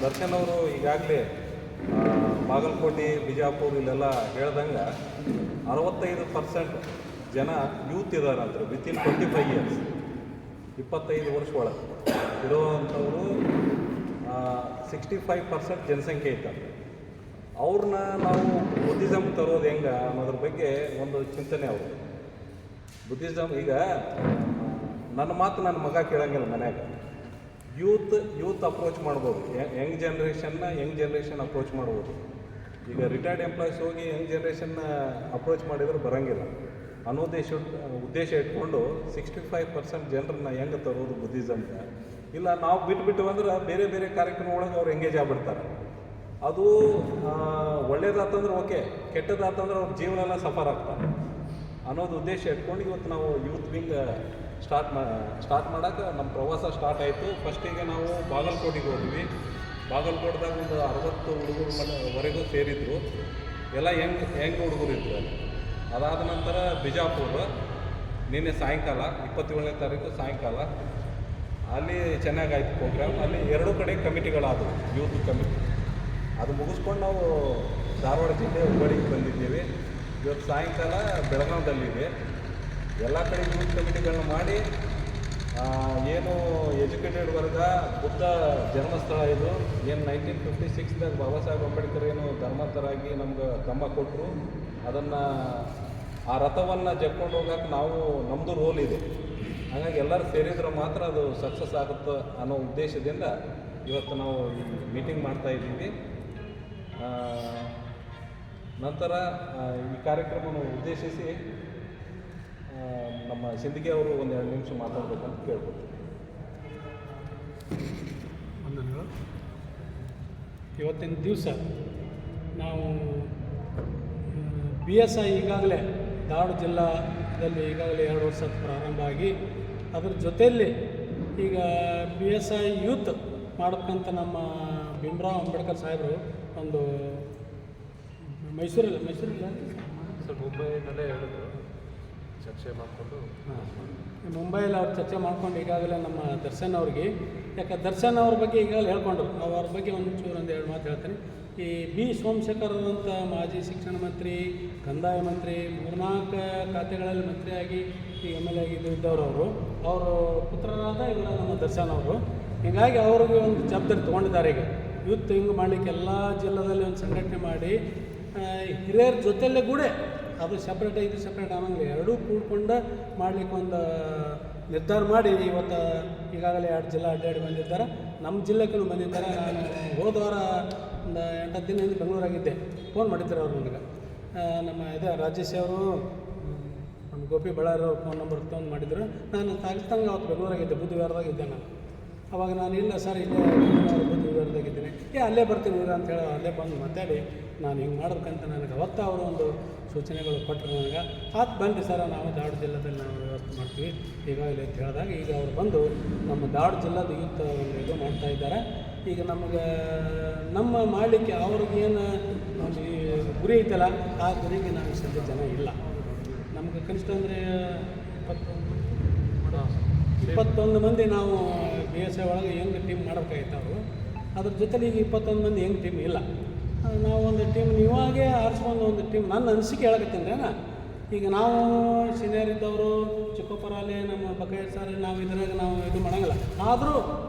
ದರ್ಶನ್ ಅವರು ಈಗಾಗಲೇ ಬಾಗಲಕೋಟೆ ಬಿಜಾಪುರ ಇಲ್ಲೆಲ್ಲ ಹೇಳ್ದಂಗೆ 65% ಜನ ಯೂತ್ ಇದ್ದಾರಂತಾರೆ ವಿತಿನ್ 25 ಇಯರ್ಸ್, 25 ವರ್ಷ ಒಳಗೆ ಇರೋವಂಥವರು 65% ಜನಸಂಖ್ಯೆ ಇದ್ದಾರೆ. ಅವ್ರನ್ನ ನಾವು ಬುದ್ಧಿಸಮ್ ತರೋದು ಹೆಂಗೆ ಅನ್ನೋದ್ರ ಬಗ್ಗೆ ಒಂದು ಚಿಂತನೆ ಅವರು. ಬುದ್ಧಿಸಮ್ ಈಗ ನನ್ನ ಮಾತು ನನ್ನ ಮಗ ಕೇಳಂಗಿಲ್ಲ ಮನ್ಯಾಗ. ಯೂತ್ ಅಪ್ರೋಚ್ ಮಾಡ್ಬೋದು, ಯಂಗ್ ಜನ್ರೇಷನ್ ಅಪ್ರೋಚ್ ಮಾಡ್ಬೋದು. ಈಗ ರಿಟೈರ್ಡ್ ಎಂಪ್ಲಾಯೀಸ್ ಹೋಗಿ ಯಂಗ್ ಜನ್ರೇಷನ್ನ ಅಪ್ರೋಚ್ ಮಾಡಿದ್ರೆ ಬರೋಂಗಿಲ್ಲ ಅನ್ನೋ ಉದ್ದೇಶ ಇಟ್ಕೊಂಡು 65% ಜನರನ್ನ ಹೆಂಗೆ ತರೋದು ಬುದ್ಧಿಸಮ್ಗೆ. ಇಲ್ಲ ನಾವು ಬಿಟ್ಟು ಅಂದ್ರೆ ಬೇರೆ ಬೇರೆ ಕಾರ್ಯಕ್ರಮ ಒಳಗೆ ಅವ್ರು ಎಂಗೇಜ್ ಆಗ್ಬಿಡ್ತಾರೆ. ಅದು ಒಳ್ಳೇದಾತಂದ್ರೆ ಓಕೆ, ಕೆಟ್ಟದಾತಂದ್ರೆ ಅವ್ರ ಜೀವನ ಎಲ್ಲ ಸಫರ್ ಆಗ್ತಾರೆ ಅನ್ನೋದು ಉದ್ದೇಶ ಇಟ್ಕೊಂಡು ಇವತ್ತು ನಾವು ಯೂತ್ ವಿಂಗ್ ಸ್ಟಾರ್ಟ್ ಮಾಡೋಕೆ ನಮ್ಮ ಪ್ರವಾಸ ಸ್ಟಾರ್ಟ್ ಆಯಿತು. ಫಸ್ಟಿಗೆ ನಾವು ಬಾಗಲಕೋಟೆಗೆ ಹೋದ್ವಿ. ಬಾಗಲಕೋಟೆದಾಗ ಒಂದು 60 ಹುಡುಗರುವರೆಗೂ ಸೇರಿದ್ರು. ಎಲ್ಲ ಹೆಂಗ್ ಹುಡುಗರು ಇದ್ರು ಅಲ್ಲಿ. ಅದಾದ ನಂತರ ಬಿಜಾಪುರ ನಿನ್ನೆ ಸಾಯಂಕಾಲ 27ನೇ ತಾರೀಕು ಸಾಯಂಕಾಲ ಅಲ್ಲಿ ಚೆನ್ನಾಗಾಯ್ತು ಪ್ರೋಗ್ರಾಮ್. ಅಲ್ಲಿ 2 ಕಡೆ ಕಮಿಟಿಗಳಾದವು, ಯೂತ್ ಕಮಿಟಿ. ಅದು ಮುಗಿಸ್ಕೊಂಡು ನಾವು ಧಾರವಾಡ ಜಿಲ್ಲೆ ಹುಬ್ಬಳ್ಳಿಗೆ ಬಂದಿದ್ದೀವಿ. ಇವತ್ತು ಸಾಯಂಕಾಲ ಬೆಳಗಾವಿಯಲ್ಲಿದೆ. ಎಲ್ಲ ಕಡೆ ಯೂತ್ ಕಮಿಟಿಗಳನ್ನ ಮಾಡಿ ಏನು ಎಜುಕೇಟೆಡ್ ವರ್ಗ ಬುದ್ಧ ಜನ್ಮಸ್ಥಳ ಇದು ಏನು 1956ದಾಗ ಬಾಬಾ ಸಾಹೇಬ್ ಅಂಬೇಡ್ಕರ್ ಏನು ಧರ್ಮಾಂತರಾಗಿ ನಮ್ಗೆ ತಮ್ಮ ಕೊಟ್ಟರು, ಅದನ್ನು ಆ ರಥವನ್ನು ಜಕ್ಕೊಂಡು ಹೋಗೋಕೆ ನಾವು ನಮ್ಮದು ರೋಲ್ ಇದೆ. ಹಾಗಾಗಿ ಎಲ್ಲರೂ ಸೇರಿದ್ರೆ ಮಾತ್ರ ಅದು ಸಕ್ಸಸ್ ಆಗುತ್ತೆ ಅನ್ನೋ ಉದ್ದೇಶದಿಂದ ಇವತ್ತು ನಾವು ಈ ಮೀಟಿಂಗ್ ಮಾಡ್ತಾಯಿದ್ದೀವಿ. ನಂತರ ಈ ಕಾರ್ಯಕ್ರಮವನ್ನು ಉದ್ದೇಶಿಸಿ ನಮ್ಮ ಸಿಂದಗಿ ಅವರು ಒಂದು 2 ನಿಮಿಷ ಮಾತಾಡಬೇಕಂತ ಕೇಳ್ಬೋದು. ಇವತ್ತಿನ ದಿವಸ ನಾವು BSI ಈಗಾಗಲೇ ಧಾರವಾಡ ಜಿಲ್ಲಾದಲ್ಲಿ ಈಗಾಗಲೇ 2 ವರ್ಷ ಪ್ರಾರಂಭ ಆಗಿ ಅದ್ರ ಜೊತೆಯಲ್ಲಿ ಈಗ BSI ಯೂತ್ ಮಾಡಬೇಕಂತ ನಮ್ಮ ಭೀಮರಾವ್ ಅಂಬೇಡ್ಕರ್ ಸಾಹೇಬರು ಒಂದು ಮೈಸೂರಿಲ್ಲ ಸರ್ ಮುಂಬೈನಲ್ಲೇ ಹೇಳಿದ್ರು, ಚರ್ಚೆ ಮಾಡಿಕೊಂಡು ಮುಂಬೈಯಲ್ಲಿ ಅವ್ರು ಚರ್ಚೆ ಮಾಡ್ಕೊಂಡು ಈಗಾಗಲೇ ನಮ್ಮ ದರ್ಶನ್ ಅವ್ರಿಗೆ, ಯಾಕೆ ದರ್ಶನ್ ಅವ್ರ ಬಗ್ಗೆ ಈಗಾಗಲೇ ಹೇಳ್ಕೊಂಡ್ರು. ನಾವು ಅವ್ರ ಬಗ್ಗೆ ಒಂದು 2 ಮಾತು ಹೇಳ್ತೀನಿ. ಈ B ಸೋಮಶೇಖರ್ ಅಂತ ಮಾಜಿ ಶಿಕ್ಷಣ ಮಂತ್ರಿ, ಕಂದಾಯ ಮಂತ್ರಿ, 3-4 ಖಾತೆಗಳಲ್ಲಿ ಮಂತ್ರಿಯಾಗಿ ಈ MLA ಇದ್ದವರು ಅವರು ಪುತ್ರರಾದ ಇವರ ನಮ್ಮ ದರ್ಶನ್ ಅವರು. ಹೀಗಾಗಿ ಅವ್ರಿಗೆ ಒಂದು ಜವಾಬ್ದಾರಿ ತೊಗೊಂಡಿದ್ದಾರೆ. ಈಗ ಯೂತ್ ಹಿಂಗೆ ಮಾಡಲಿಕ್ಕೆ ಎಲ್ಲ ಜಿಲ್ಲೆದಲ್ಲಿ ಒಂದು ಸಂಘಟನೆ ಮಾಡಿ ಹಿರಿಯರ ಜೊತೆಯಲ್ಲೇ ಕೂಡ ಅದು ಸಪ್ರೇಟ್ ಅನ್ನೋಂಗಿಲ್ಲ, ಎರಡೂ ಕೂಡ್ಕೊಂಡು ಮಾಡಲಿಕ್ಕೆ ಒಂದು ನಿರ್ಧಾರ ಮಾಡಿ ಇವತ್ತು ಈಗಾಗಲೇ 2 ಜಿಲ್ಲೆ ಅಡ್ಡಾಡಿ ಬಂದಿದ್ದಾರೆ. ನಮ್ಮ ಜಿಲ್ಲೆಗೂ ಬಂದಿದ್ದಾರೆ. ನಾನು ಹೋದ ವಾರ ಒಂದು 8-10 ದಿನ ಹಿಂದೆ ಬೆಂಗಳೂರಾಗಿದ್ದೆ. ಫೋನ್ ಮಾಡಿದ್ದಾರೆ ಅವ್ರು ನನಗೆ. ನಮ್ಮ ರಾಜೇಶ್ ಅವರು, ನಮ್ಮ ಗೋಪಿ ಬಳ್ಳಾರಿ ಅವ್ರ ಫೋನ್ ನಂಬರ್ ತೊಗೊಂಡು ಮಾಡಿದ್ರು. ನಾನು ತಾಗಿಸ್ತಂಗೆ ಅವತ್ತು ಬೆಂಗಳೂರಾಗಿದ್ದೆ, ಬುಧವಾರದಾಗಿದ್ದೆ ನಾನು. ಅವಾಗ ನಾನು ಇಲ್ಲ ಸರ್ ಇಲ್ಲೇ ಬುಧವಾರದಾಗಿದ್ದೀನಿ, ಅಲ್ಲೇ ಬರ್ತೀನಿ ಅಂತ ಹೇಳಿ ಅಲ್ಲೇ ಬಂದು ಮಾತಾಡಿ ನಾನು ಹಿಂಗೆ ಮಾಡ್ಬೇಕಂತ ನನಗೆ ಅವತ್ತು ಅವರು ಒಂದು ಸೂಚನೆಗಳು ಕೊಟ್ಟರು ನನಗೆ. ಬನ್ನಿರಿ ಸರ್, ನಾವು ಧಾರವಾಡ ಜಿಲ್ಲೆದಲ್ಲಿ ನಾವು ವ್ಯವಸ್ಥೆ ಮಾಡ್ತೀವಿ ಈಗಾಗಲೇ ಅಂತ ಹೇಳಿದಾಗ ಈಗ ಅವರು ಬಂದು ನಮ್ಮ ಧಾರವಾಡ ಜಿಲ್ಲೆದು ಯೂತ್ ಒಂದು ಇದು ಮಾಡ್ತಾಯಿದ್ದಾರೆ. ಈಗ ನಮಗೆ ನಮ್ಮ ಮಾಡಲಿಕ್ಕೆ ಅವ್ರಿಗೇನು ಒಂದು ಗುರಿ ಐತಲ್ಲ, ಆ ಗುರಿಗೆ ನಾವು ಸದ್ಯ ಜನ ಇಲ್ಲ. ನಮಗೆ ಕನಿಷ್ಠ ಅಂದರೆ 21 ಮಂದಿ ನಾವು BSI ಒಳಗೆ ಹೆಂಗೆ ಟೀಮ್ ಮಾಡೋಕ್ಕಾಗಿತ್ತು ಅವರು. ಅದ್ರ ಜೊತೆಲಿ ಈಗ 21 ಮಂದಿ ಹೆಂಗೆ ಟೀಮ್ ಇಲ್ಲ. ನಾವು ಒಂದು ಟೀಮ್ ನೀವಾಗೇ ಆರಿಸ್ಕೊಂಡು ಒಂದು ಟೀಮ್, ನನ್ನ ಅನಿಸಿಕೆ ಹೇಳಕತ್ತೀನಿ ಅಣ್ಣ. ಈಗ ನಾವು ಸೀನಿಯರ್ ಇದ್ದವರು ಚಿಕ್ಕಪ್ಪರಾಲೆ ನಮ್ಮ ಬಕಾಯ ಸರ್ ನಾವು ಇದ್ರಾಗ ನಾವು ಇದು ಮಾಡೋಂಗಿಲ್ಲ. ಆದರೂ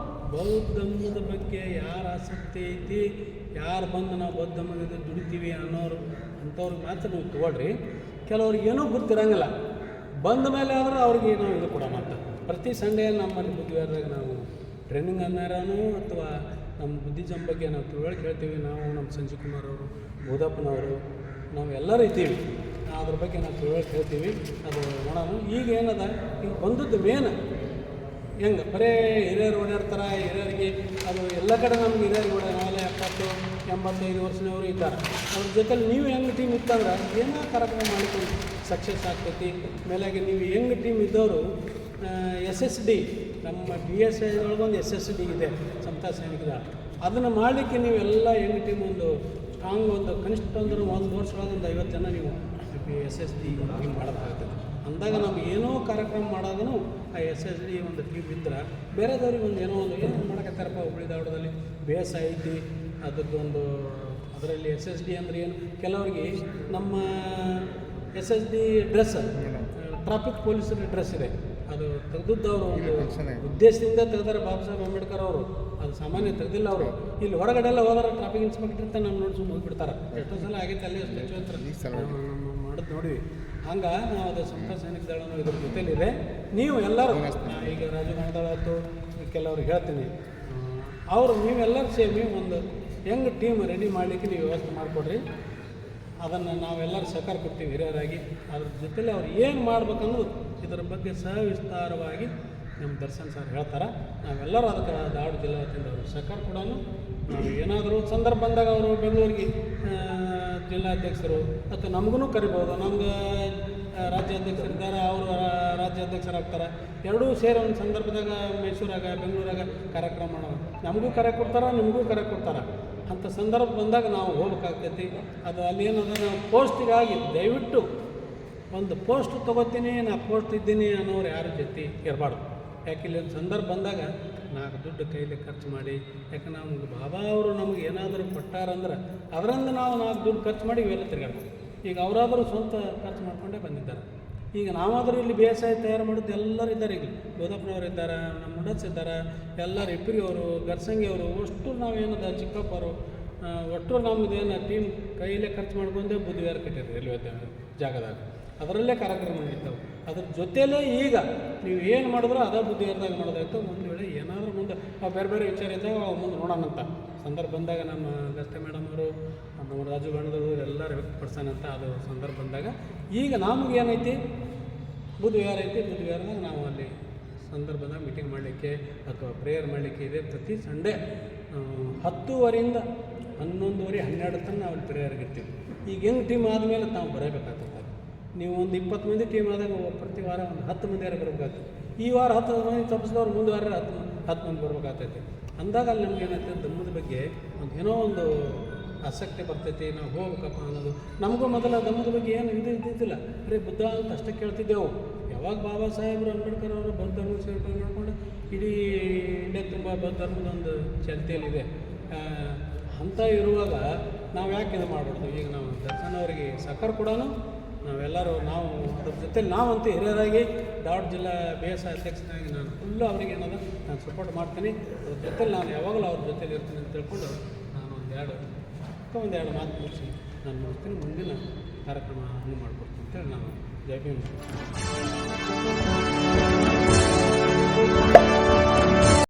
ಬೌದ್ಧ ಧರ್ಮದ ಬಗ್ಗೆ ಯಾರು ಆಸಕ್ತಿ ಐತಿ, ಯಾರು ಬಂದು ನಾವು ಬೌದ್ಧ ಧರ್ಮದಿಂದ ದುಡಿತೀವಿ ಅನ್ನೋರು ಅಂಥವ್ರಿಗೆ ಮಾತ್ರ ನೀವು ತೊಗೊಳ್ರಿ. ಕೆಲವ್ರಿಗೆ ಏನೂ ಗೊತ್ತಿರೋಂಗಿಲ್ಲ, ಬಂದ ಮೇಲೆ ಆದ್ರೆ ಅವ್ರಿಗೆ ನಾವು ಇದು ಕೊಡೋಣ ಅಂತ. ಪ್ರತಿ ಸಂಡೇ ನಮ್ಮಲ್ಲಿ ಬುದ್ಧಿವಾರದಾಗ ನಾವು ಟ್ರೈನಿಂಗ್ ಅನ್ನಾರನು ಅಥವಾ ನಮ್ಮ ಬುದ್ಧಿಸಮ್ ಬಗ್ಗೆ ನಾವು ತಿಳುವಳಿಕೆ ಹೇಳ್ತೀವಿ. ನಾವು ನಮ್ಮ ಸಂಜೀವ್ ಕುಮಾರ್ ಅವರು, ಬೋಧಪ್ಪನವರು, ನಾವು ಎಲ್ಲರೂ ಇದ್ದೀವಿ. ಅದ್ರ ಬಗ್ಗೆ ನಾವು ತಿಳುವಳಿಕೆ ಹೇಳ್ತೀವಿ. ಅದು ನೋಡೋಣ. ಈಗ ಏನದ, ಈಗ ಬಂದದ್ದು ಮೇನ್ ಹೆಂಗೆ ಬರೀ ಹಿರಿಯರು ಓಡಾಡ್ತಾರೆ. ಹಿರಿಯರಿಗೆ ಅದು ಎಲ್ಲ ಕಡೆ ನಮ್ಗೆ ಹಿರಿಯರಿಗೆ ನಾಳೆ 70-85 ವರ್ಷದವರು ಇದ್ದಾರೆ. ಅವ್ರ ಜೊತೆಲಿ ನೀವು ಹೆಂಗೆ ಟೀಮ್ ಇತ್ತಂದ್ರೆ ಏನೋ ಕಾರ್ಯಕ್ರಮ ಮಾಡ್ಕೊಂಡು ಸಕ್ಸಸ್ ಆಗ್ತೈತಿ. ಮೇಲಾಗಿ ನೀವು ಹೆಂಗೆ ಟೀಮ್ ಇದ್ದವರು SSD ನಮ್ಮ BSI ಒಳಗೊಂದು SSD ಇದೆ, ಸಮತಾ ಸೈನಿಕದ. ಅದನ್ನು ಮಾಡಲಿಕ್ಕೆ ನೀವೆಲ್ಲ ಹೆಂಗೆ ಟೀಮ್ ಒಂದು ಸ್ಟ್ರಾಂಗ್ ಒಂದು ಕನಿಷ್ಠ ಅಂದ್ರೆ 1 ವರ್ಷ ಒಳಗೆ ಒಂದು 50 ಜನ ನೀವು SSD ಟೀಮ್ ಮಾಡೋದಾಗ್ತದೆ. ಅಂದಾಗ ನಮ್ಗೆ ಏನೋ ಕಾರ್ಯಕ್ರಮ ಮಾಡೋದೂ ಆ SSD ಒಂದು ಟೀಮ್ ಇದ್ರೆ ಬೇರೆದವ್ರಿಗೆ ಒಂದು ಏನೋ ಒಂದು ಏನು ಮಾಡಕತ್ತಾರಪ್ಪ ಹುಬ್ಬಳ್ಳಿ ಧಾರವಾಡದಲ್ಲಿ ಬೇಸ್ ಐತಿ ಅದರದ್ದೊಂದು ಅದರಲ್ಲಿ SSD ಅಂದರೆ ಏನು, ಕೆಲವರಿಗೆ ನಮ್ಮ SSD ಡ್ರೆಸ್ ಟ್ರಾಫಿಕ್ ಪೊಲೀಸರ ಡ್ರೆಸ್ ಇದೆ, ಅದು ತೆಗೆದವರು ಒಂದು ಉದ್ದೇಶದಿಂದ ತೆಗೆದಾರೆ ಬಾಬಾ ಸಾಹೇಬ್ ಅಂಬೇಡ್ಕರ್ ಅವರು, ಅದು ಸಾಮಾನ್ಯ ತೆಗೆದಿಲ್ಲ ಅವರು. ಇಲ್ಲಿ ಹೊರಗಡೆ ಎಲ್ಲ ಹೋದ್ರೆ ಟ್ರಾಫಿಕ್ ಇನ್ಸ್ಪೆಕ್ಟರ್ ಅಂತ ನಮ್ಮ ನೋಡಿ ಸುಮ್ಮನೆ ಹೋಗಿಬಿಡ್ತಾರೆ. ಎಷ್ಟೋ ಸಲ ಆಗೈತೆ ಅಲ್ಲಿ ಸ್ಟ್ಯಾಚು ಹತ್ರ ಮಾಡೋದು ನೋಡಿವಿ. ಹಂಗೆ ನಾವು ಅದು ಸಂತ ಸೈನಿಕ ದಳನೂ ಇದ್ರ ಜೊತೆಲಿದೆ. ನೀವು ಎಲ್ಲರೂ ಈಗ ರಾಜು ಗಣದಳ ಆಯ್ತು ಕೆಲವ್ರಿಗೆ ಹೇಳ್ತೀನಿ, ಅವರು ನೀವೆಲ್ಲರೂ ಸೇರಿ ಒಂದು ಹೆಂಗೆ ಟೀಮ್ ರೆಡಿ ಮಾಡಲಿಕ್ಕೆ ನೀವು ವ್ಯವಸ್ಥೆ ಮಾಡಿಕೊಡ್ರಿ. ಅದನ್ನು ನಾವೆಲ್ಲರೂ ಸಹಕಾರ ಕೊಡ್ತೀವಿ ಹಿರಿಯರಾಗಿ. ಅದ್ರ ಜೊತೆಲಿ ಅವ್ರು ಏನು ಮಾಡ್ಬೇಕನ್ನೋದು ಇದರ ಬಗ್ಗೆ ಸವಿಸ್ತಾರವಾಗಿ ನಮ್ಮ ದರ್ಶನ್ ಸರ್ ಹೇಳ್ತಾರೆ. ನಾವೆಲ್ಲರೂ ಅದಕ್ಕೆ ಧಾರವಾಡ ಜಿಲ್ಲಾ ವತಿಯಿಂದ ಅವರು ಸಹಕಾರ ಕೊಡೋಣ. ನಾವು ಏನಾದರೂ ಸಂದರ್ಭ ಬಂದಾಗ ಅವರು ಬೆಂಗಳೂರಿಗೆ ಜಿಲ್ಲಾಧ್ಯಕ್ಷರು ಮತ್ತು ನಮಗೂ ಕರಿಬೋದು, ನಮ್ಗೆ ರಾಜ್ಯಾಧ್ಯಕ್ಷರಿದ್ದಾರೆ, ಅವರು ರಾಜ್ಯಾಧ್ಯಕ್ಷರಾಗ್ತಾರೆ. ಎರಡೂ ಸೇರಿ ಒಂದು ಸಂದರ್ಭದಾಗ ಮೈಸೂರಾಗ ಬೆಂಗಳೂರಾಗ ಕಾರ್ಯಕ್ರಮ ಮಾಡೋದು, ನಮಗೂ ಕರೆ ಕೊಡ್ತಾರೆ, ನಿಮಗೂ ಕರೆ ಕೊಡ್ತಾರೆ. ಅಂಥ ಸಂದರ್ಭ ಬಂದಾಗ ನಾವು ಹೋಗ್ಬೇಕಾಗ್ತೈತಿ. ಅದು ಅಲ್ಲಿ ಏನಂದ್ರೆ ನಾವು ಪೋಸ್ಟಿಗಾಗಿ ದಯವಿಟ್ಟು ಒಂದು ಪೋಸ್ಟ್ ತೊಗೋತೀನಿ, ನಾ ಪೋಸ್ಟ್ ಇದ್ದೀನಿ ಅನ್ನೋರು ಯಾರ ಜೊತೆ ಇರಬಾರ್ದು. ಯಾಕೆ ಇಲ್ಲಿ ಒಂದು ಸಂದರ್ಭ ಬಂದಾಗ ನಾಲ್ಕು ದುಡ್ಡು ಕೈಲಿ ಖರ್ಚು ಮಾಡಿ, ಯಾಕೆ ನಮ್ಗೆ ಬಾಬಾ ಅವರು ನಮ್ಗೆ ಏನಾದರೂ ಕೊಟ್ಟಾರಂದ್ರೆ ಅದರಿಂದ ನಾವು ನಾಲ್ಕು ದುಡ್ಡು ಖರ್ಚು ಮಾಡಿ ಇವೆಲ್ಲ ತಿರ್ಗಾಡ್ತೀವಿ. ಈಗ ಅವರಾದರೂ ಸ್ವಂತ ಖರ್ಚು ಮಾಡ್ಕೊಂಡೇ ಬಂದಿದ್ದಾರೆ. ಈಗ ನಾವಾದರೂ ಇಲ್ಲಿ ಬೇಸಾಯ ತಯಾರು ಮಾಡೋದು ಎಲ್ಲರೂ ಇದ್ದಾರೆ. ಈಗ ಗೋದಪ್ಪನವ್ರು ಇದ್ದಾರೆ, ನಮ್ಮ ಮುಂಡಸ್ ಇದ್ದಾರೆ, ಎಲ್ಲರೂ ಇಬ್ಬರಿ ಅವರು, ಗರ್ಸಂಗಿ ಅವರು, ಅಷ್ಟು ನಾವೇನದ ಚಿಕ್ಕಪ್ಪರು, ಒಟ್ಟು ನಮ್ಮದೇನು ಟೀಮ್ ಕೈಯಲ್ಲೇ ಖರ್ಚು ಮಾಡ್ಕೊಂಡೇ ಬುದ್ಧಿವಾರ ಕಟ್ಟಿದ್ರು ರೈಲ್ವೆ ಜಾಗದಾಗ. ಅದರಲ್ಲೇ ಕಾರ್ಯಕ್ರಮ ನಡೀತಾವೆ. ಅದ್ರ ಜೊತೆಲೇ ಈಗ ನೀವು ಏನು ಮಾಡಿದ್ರೂ ಅದೇ ಬುದ್ಧಿವಾರದಾಗ ಮಾಡೋದಾಯ್ತು. ಒಂದು ವೇಳೆ ಏನಾದರೂ ಮುಂದೆ ಬೇರೆ ಬೇರೆ ವಿಚಾರ ಇದ್ದಾಗ ಅವು ಮುಂದೆ ನೋಡೋಣಂತ ಸಂದರ್ಭ ಬಂದಾಗ ನಮ್ಮ ಗಸ್ತೆ ಮೇಡಮ್ ಅವರು, ನಮ್ಮ ರಾಜು ಗಣದವರು ಎಲ್ಲರೂ ವ್ಯಕ್ತಪಡಿಸೋಣಂತ ಅದು ಸಂದರ್ಭ ಬಂದಾಗ. ಈಗ ನಮಗೆ ಏನೈತಿ ಬುಧವಾರ ಐತಿ, ಬುಧವಾರದಾಗ ನಾವು ಅಲ್ಲಿ ಸಂದರ್ಭದಾಗ ಮೀಟಿಂಗ್ ಮಾಡಲಿಕ್ಕೆ ಅಥವಾ ಪ್ರೇಯರ್ ಮಾಡಲಿಕ್ಕೆ ಇದೆ. ಪ್ರತಿ ಸಂಡೇ 10:30 11:30 12 ತನಕ ನಾವು ಅಲ್ಲಿ ಪ್ರೇಯರ್ಗೆ ಇರ್ತೀವಿ. ಈಗ ಹೆಂಗೆ ಟೀಮ್ ಆದಮೇಲೆ ನಾವು ಬರಬೇಕಾಗ್ತದೆ. ನೀವು ಒಂದು 20 ಮಂದಿ ಟೀಮ್ ಆದಾಗ ಪ್ರತಿ ವಾರ ಒಂದು 10 ಮಂದಿಯಾರು ಬರಬೇಕಾಗ್ತದೆ. ಈ ವಾರ 10 ಮಂದಿ ತಪ್ಪಿಸಿದವ್ರು ಮುಂದೆ ವಾರ 10 ಮಂದಿ ಬರ್ಬೇಕಾಗ್ತೈತಿ. ಅಂದಾಗ ಅಲ್ಲಿ ನಮ್ಗೆ ಏನಾಗ್ತದೆ, ದಮ್ಮದ ಬಗ್ಗೆ ಒಂದು ಏನೋ ಒಂದು ಆಸಕ್ತಿ ಬರ್ತೈತಿ, ನಾವು ಹೋಗ್ಬೇಕಪ್ಪ ಅನ್ನೋದು. ನಮಗೂ ಮೊದಲ ದಮ್ಮದ ಬಗ್ಗೆ ಏನು ಇದ್ದಿದ್ದಿಲ್ಲ, ಬರೀ ಬುದ್ಧ ಅಂತ ಅಷ್ಟೇ ಕೇಳ್ತಿದ್ದೆವು. ಯಾವಾಗ ಬಾಬಾ ಸಾಹೇಬರು ಅಂಬೇಡ್ಕರ್ ಅವರು ಬೌದ್ಧ ಧರ್ಮ ಸೇರ್ಕೊಂಡು ಮಾಡ್ಕೊಂಡು ಇಡೀ ಇಂಡಿಯಾ ತುಂಬ ಬೌದ್ಧ ಧರ್ಮದೊಂದು ಚರಿತೆಯಲ್ಲಿದೆ. ಅಂಥ ಇರುವಾಗ ನಾವು ಯಾಕೆ ಇದು ಮಾಡಬಾರ್ದು? ಈಗ ನಾವು ದರ್ಶನ್ ಅವರಿಗೆ ಸಹಕಾರ ಕೊಡೋಣ. ನಾವೆಲ್ಲರೂ ನಾವು ಅದ್ರ ಜೊತೆಲಿ ನಾವಂತೂ ಹಿರಿಯರಾಗಿ ಧಾರವಾಡ ಜಿಲ್ಲಾ BS ಅಧ್ಯಕ್ಷನಾಗಿ ನಾನು ಫುಲ್ಲು ಅವ್ರಿಗೆ ಏನದ ನಾನು ಸಪೋರ್ಟ್ ಮಾಡ್ತೀನಿ. ಅದ್ರ ಜೊತೆಲಿ ನಾನು ಯಾವಾಗಲೂ ಅವ್ರ ಜೊತೆಲಿ ಇರ್ತೀನಿ ಅಂತ ತಿಳ್ಕೊಂಡು ನಾನು ಒಂದೆರಡು ಮಾತು ಮುಗಿಸಿ ನಾನು ಮುಗಿಸ್ತೀನಿ. ಮುಂದಿನ ಕಾರ್ಯಕ್ರಮ ಮಾಡ್ಕೊಡ್ತೀನಿ ಅಂತೇಳಿ ನಾನು ಜೈ ಭೀಮ್.